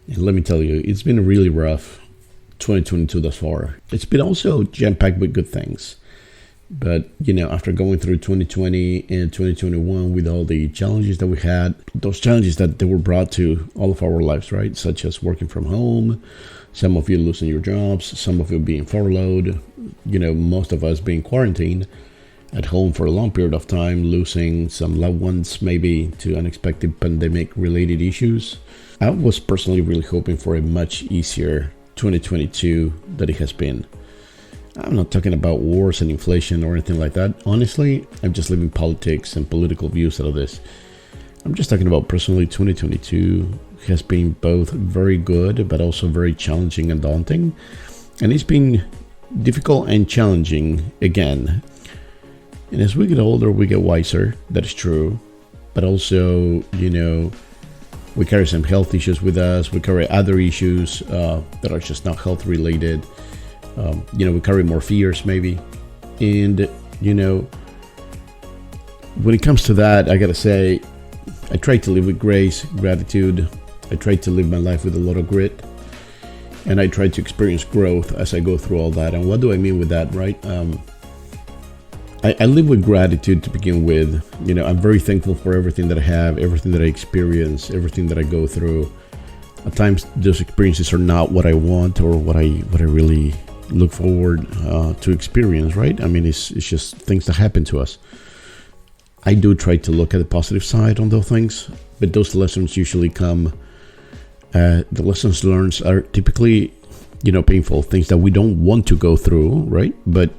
And let me tell you, it's been a really rough 2022 thus far. It's been also jam-packed with good things. But, after going through 2020 and 2021 with all the challenges that we had, those challenges that they were brought to all of our lives, right? Such as working from home, some of you losing your jobs, some of you being furloughed, most of us being quarantined at home for a long period of time, losing some loved ones maybe to unexpected pandemic-related issues. I was personally really hoping for a much easier 2022 than it has been. I'm not talking about wars and inflation or anything like that. Honestly, I'm just leaving politics and political views out of this. I'm just talking about personally 2022 has been both very good but also very challenging and daunting. And it's been difficult and challenging again. And as we get older, we get wiser. That is true. But also, we carry some health issues with us. We carry other issues that are just not health related. We carry more fears maybe. And, when it comes to that, I gotta say, I try to live with grace, gratitude. I try to live my life with a lot of grit. And I try to experience growth as I go through all that. And what do I mean with that, right? I live with gratitude to begin with. I'm very thankful for everything that I have, everything that I experience, everything that I go through. At times, those experiences are not what I want or what I really look forward to experience, right? I mean, it's just things that happen to us. I do try to look at the positive side on those things, but those lessons usually come. The lessons learned are typically, painful, things that we don't want to go through, right? But,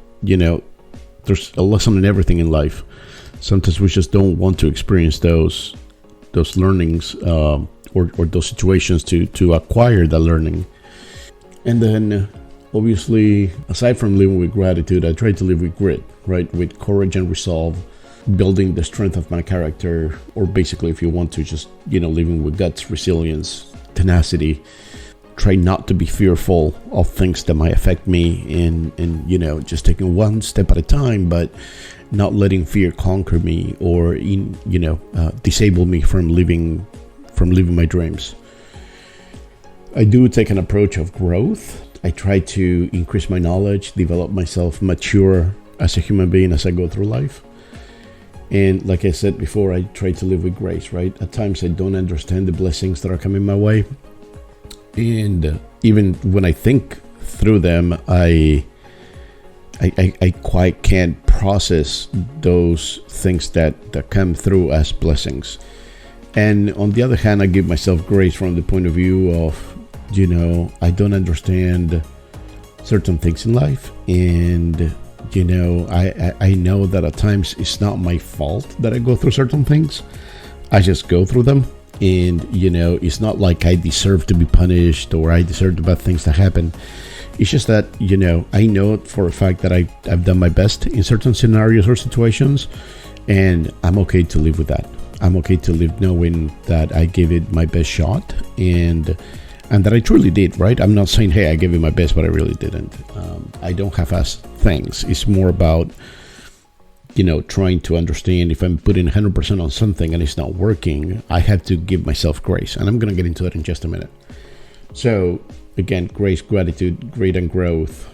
there's a lesson in everything in life. Sometimes we just don't want to experience those learnings or those situations to acquire that learning. And then, obviously, aside from living with gratitude, I try to live with grit, right? With courage and resolve, building the strength of my character, or basically, if you want to, just, living with guts, resilience, tenacity. Try not to be fearful of things that might affect me and just taking one step at a time, but not letting fear conquer me or, disable me from living my dreams. I do take an approach of growth. I try to increase my knowledge, develop myself, mature as a human being as I go through life. And like I said before, I try to live with grace, right? At times I don't understand the blessings that are coming my way. And even when I think through them, I quite can't process those things that come through as blessings. And on the other hand, I give myself grace from the point of view of, I don't understand certain things in life. And, I know that at times it's not my fault that I go through certain things. I just go through them. And, it's not like I deserve to be punished or I deserve the bad things that happen. It's just that, I know for a fact that I've done my best in certain scenarios or situations, and I'm okay to live with that. I'm okay to live knowing that I gave it my best shot and that I truly did, right? I'm not saying, hey, I gave it my best, but I really didn't. I don't half-ass things. It's more about, trying to understand if I'm putting 100% on something and it's not working, I have to give myself grace. And I'm going to get into it in just a minute. So again, grace, gratitude, grit, and growth.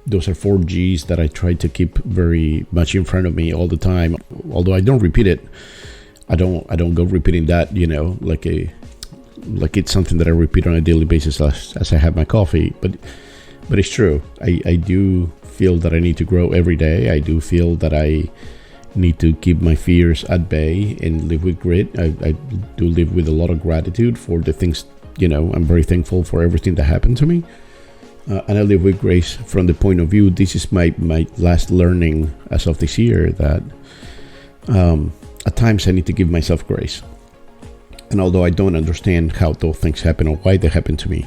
Those are 4 G's that I try to keep very much in front of me all the time. Although I don't repeat it. I don't go repeating that, like it's something that I repeat on a daily basis as I have my coffee. But it's true. I do feel that I need to grow every day. I do feel that I need to keep my fears at bay and live with grit. I do live with a lot of gratitude for the things, I'm very thankful for everything that happened to me. And I live with grace from the point of view, this is my last learning as of this year, that at times I need to give myself grace. And although I don't understand how those things happen or why they happen to me,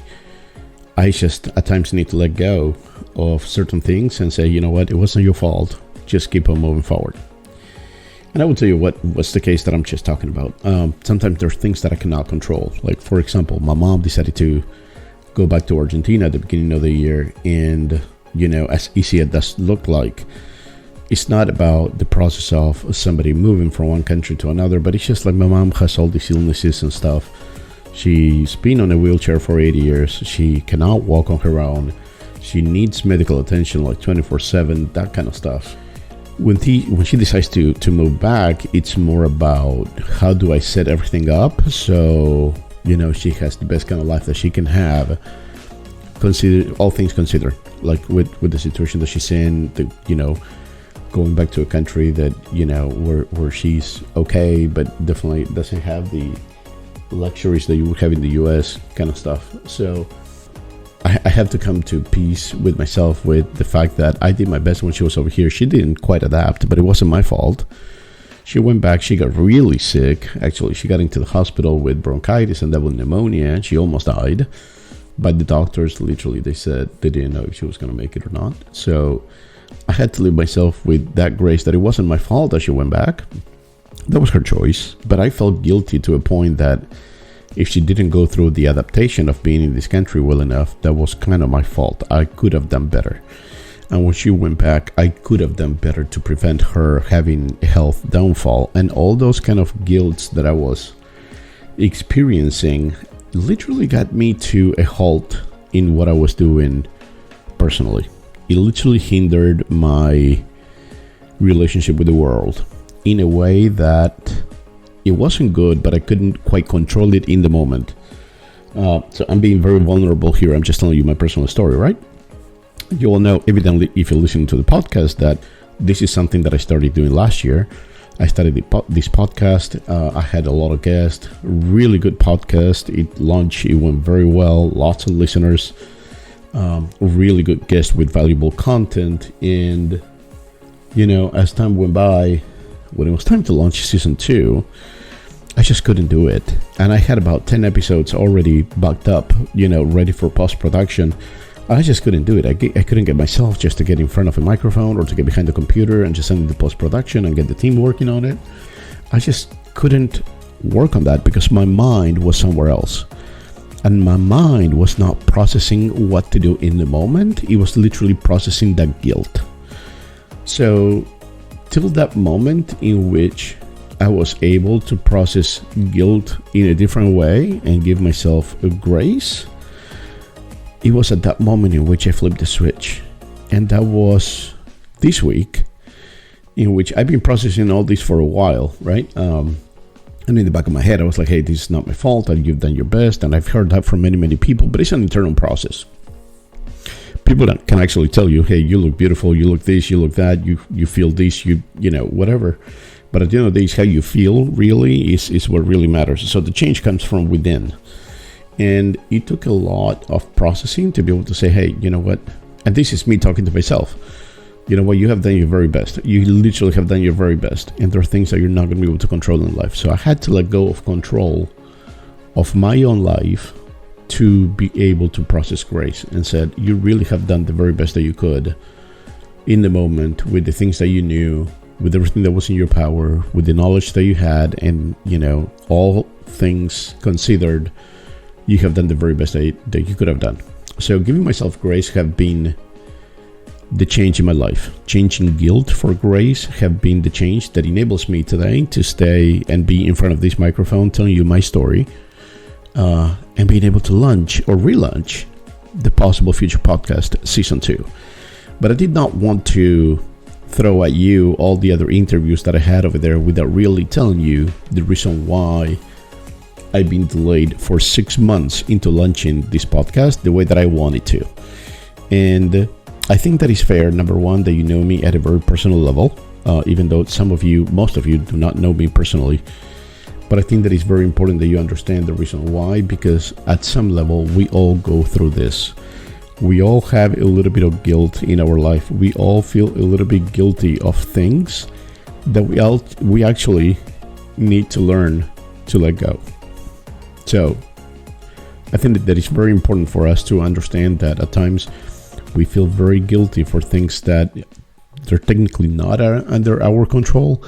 I just at times need to let go of certain things and say, you know what, it wasn't your fault. Just keep on moving forward. And I will tell you what's the case that I'm just talking about. Sometimes there's things that I cannot control. Like, for example, my mom decided to go back to Argentina at the beginning of the year. And, as easy as that looked like, it's not about the process of somebody moving from one country to another, but it's just like my mom has all these illnesses and stuff. She's been on a wheelchair for 8 years. She cannot walk on her own. She needs medical attention like 24/7, that kind of stuff. When she decides to move back, it's more about how do I set everything up so, she has the best kind of life that she can have, consider all things considered, like with the situation that she's in, going back to a country that, where she's okay, but definitely doesn't have the luxuries that you would have in the US, kind of stuff. So I have to come to peace with myself with the fact that I did my best when she was over here. She didn't quite adapt, but it wasn't my fault. She went back, she got really sick. Actually, she got into the hospital with bronchitis and double pneumonia, and she almost died. But the doctors, literally, they said they didn't know if she was going to make it or not. So I had to leave myself with that grace that it wasn't my fault that she went back. That was her choice. But I felt guilty to a point that if she didn't go through the adaptation of being in this country well enough, that was kind of my fault. I could have done better. And when she went back, I could have done better to prevent her having a health downfall. And all those kind of guilts that I was experiencing literally got me to a halt in what I was doing personally. It literally hindered my relationship with the world in a way that it wasn't good, but I couldn't quite control it in the moment. So I'm being very vulnerable here. I'm just telling you my personal story, right? You all know, evidently, if you're listening to the podcast, that this is something that I started doing last year. I started this podcast. I had a lot of guests, really good podcast. It launched, it went very well, lots of listeners, really good guests with valuable content. And, as time went by, when it was time to launch season 2, I just couldn't do it. And I had about 10 episodes already backed up, ready for post-production. I just couldn't do it. I couldn't get myself just to get in front of a microphone or to get behind the computer and just send it to post-production and get the team working on it. I just couldn't work on that because my mind was somewhere else. And my mind was not processing what to do in the moment. It was literally processing that guilt. So till that moment in which I was able to process guilt in a different way and give myself a grace, it was at that moment in which I flipped the switch. And that was this week, in which I've been processing all this for a while, right? And in the back of my head, I was like, hey, this is not my fault, and you've done your best. And I've heard that from many, many people, but it's an internal process. People that can actually tell you, hey, you look beautiful, you look this, you look that, you feel this, whatever. But at the end of the day, how you feel really is what really matters. So the change comes from within. And it took a lot of processing to be able to say, hey, you know what? And this is me talking to myself. You know what? You have done your very best. You literally have done your very best. And there are things that you're not going to be able to control in life. So I had to let go of control of my own life to be able to process grace, and said, you really have done the very best that you could in the moment with the things that you knew, with everything that was in your power, with the knowledge that you had, and, all things considered, you have done the very best that you could have done. So giving myself grace have been the change in my life. Changing guilt for grace have been the change that enables me today to stay and be in front of this microphone telling you my story, and being able to launch or relaunch the Possible Future Podcast Season 2. But I did not want to throw at you all the other interviews that I had over there without really telling you the reason why I've been delayed for 6 months into launching this podcast the way that I wanted to. And I think that is fair, number one, that you know me at a very personal level, even though most of you do not know me personally. But I think that it's very important that you understand the reason why, because at some level, we all go through this. We all have a little bit of guilt in our life. We all feel a little bit guilty of things that we actually need to learn to let go. So I think that it's very important for us to understand that at times we feel very guilty for things that they're technically not under our control.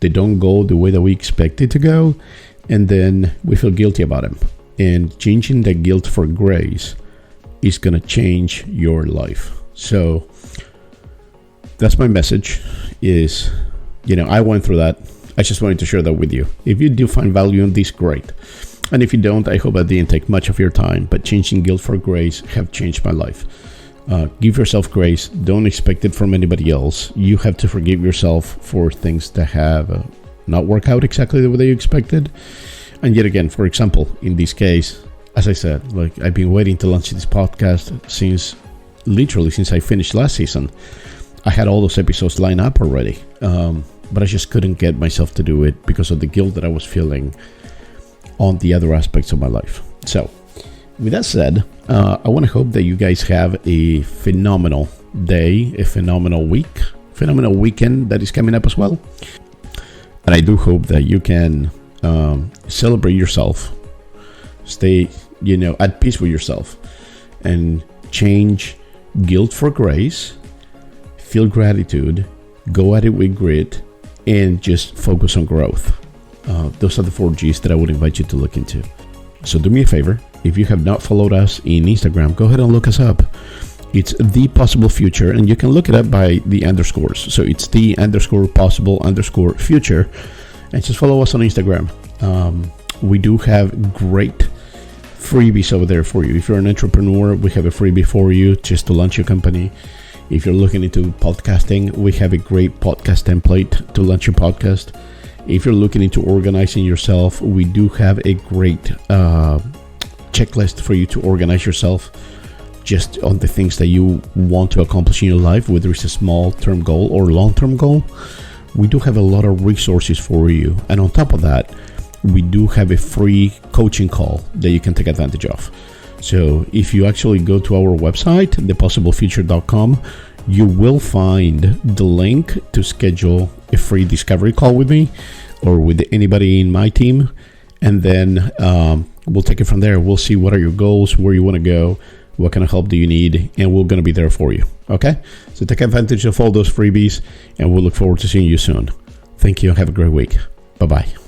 They don't go the way that we expect it to go, and then we feel guilty about them. And changing that guilt for grace is going to change your life. So that's my message is, I went through that. I just wanted to share that with you. If you do find value in this, great. And if you don't, I hope I didn't take much of your time, but changing guilt for grace have changed my life. Give yourself grace. Don't expect it from anybody else. You have to forgive yourself for things that have not worked out exactly the way you expected. And yet again, for example, in this case, as I said, like I've been waiting to launch this podcast since I finished last season. I had all those episodes lined up already, but I just couldn't get myself to do it because of the guilt that I was feeling on the other aspects of my life. So with that said, I want to hope that you guys have a phenomenal day, a phenomenal week, phenomenal weekend that is coming up as well. And I do hope that you can celebrate yourself, stay, at peace with yourself, and change guilt for grace, feel gratitude, go at it with grit, and just focus on growth. Those are the 4 G's that I would invite you to look into. So do me a favor. If you have not followed us in Instagram, go ahead and look us up. It's The Possible Future, and you can look it up by the underscores. So it's the_possible_future, and just follow us on Instagram. We do have great freebies over there for you. If you're an entrepreneur, we have a freebie for you just to launch your company. If you're looking into podcasting, we have a great podcast template to launch your podcast. If you're looking into organizing yourself, we do have a great checklist for you to organize yourself just on the things that you want to accomplish in your life, whether it's a small-term goal or long-term goal. We do have a lot of resources for you. And on top of that, we do have a free coaching call that you can take advantage of. So if you actually go to our website, thepossiblefuture.com, you will find the link to schedule a free discovery call with me or with anybody in my team. And then we'll take it from there. We'll see what are your goals, where you want to go, what kind of help do you need, and we're going to be there for you. Okay? So take advantage of all those freebies, and we'll look forward to seeing you soon. Thank you and have a great week. Bye-bye.